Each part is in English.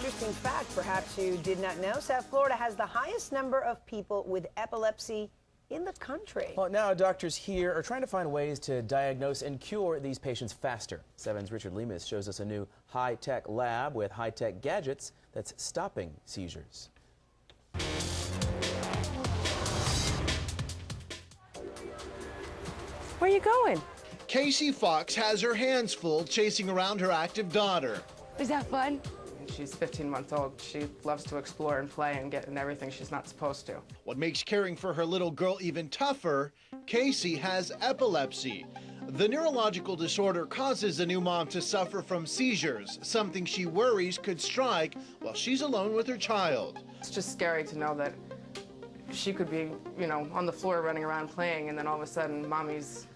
interesting fact perhaps you did not know. South Florida has the highest number of people with epilepsy in the country. Well, now doctors here are trying to find ways to diagnose and cure these patients faster. 7's Richard Lemus shows us a new high-tech lab with high-tech gadgets that's stopping seizures. Where are you going? Casey Fox has her hands full chasing around her active daughter. Is that fun? She's 15 months old. She loves to explore and play and get in everything she's not supposed to. What makes caring for her little girl even tougher, Casey has epilepsy. The neurological disorder causes the new mom to suffer from seizures, something she worries could strike while she's alone with her child. It's just scary to know that she could be, on the floor running around playing, and then all of a sudden mommy's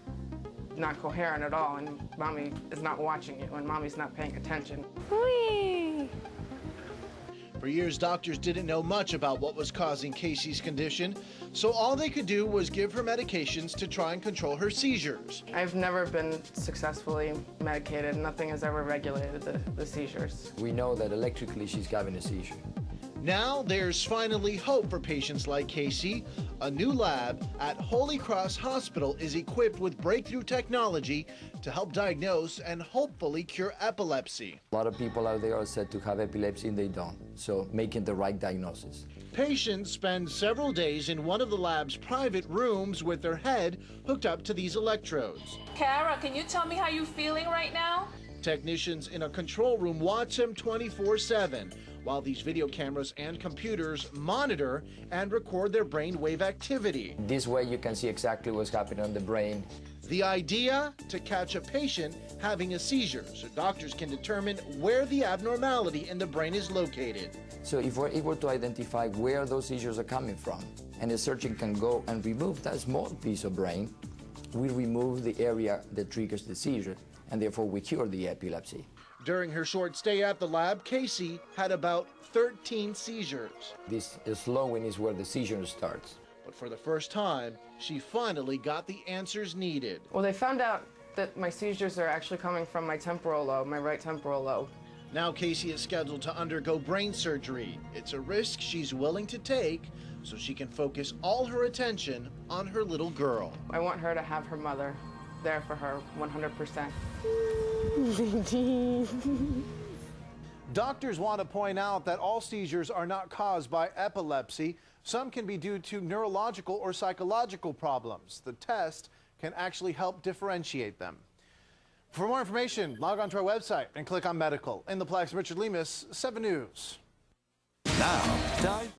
not coherent at all, and mommy is not watching you, and mommy's not paying attention. Whee! For years, doctors didn't know much about what was causing Casey's condition, so all they could do was give her medications to try and control her seizures. I've never been successfully medicated. Nothing has ever regulated the seizures. We know that electrically she's having a seizure. Now there's finally hope for patients like Casey. A new lab at Holy Cross Hospital is equipped with breakthrough technology to help diagnose and hopefully cure epilepsy. A lot of people out there are said to have epilepsy and they don't, so making the right diagnosis. Patients spend several days in one of the lab's private rooms with their head hooked up to these electrodes. Kara, can you tell me how you're feeling right now? Technicians in a control room watch him 24/7, while these video cameras and computers monitor and record their brainwave activity. This way you can see exactly what's happening on the brain. The idea? To catch a patient having a seizure so doctors can determine where the abnormality in the brain is located. So if we're able to identify where those seizures are coming from, and the surgeon can go and remove that small piece of brain, we remove the area that triggers the seizure, and therefore we cure the epilepsy. During her short stay at the lab, Casey had about 13 seizures. This slowing is where the seizure starts. But for the first time, she finally got the answers needed. Well, they found out that my seizures are actually coming from my temporal lobe, my right temporal lobe. Now Casey is scheduled to undergo brain surgery. It's a risk she's willing to take so she can focus all her attention on her little girl. I want her to have her mother there for her 100%. Doctors want to point out that all seizures are not caused by epilepsy. Some can be due to neurological or psychological problems. The test can actually help differentiate them. For more information, log on to our website and click on medical. In the Plex, Richard Lemus, 7 News. Now, time.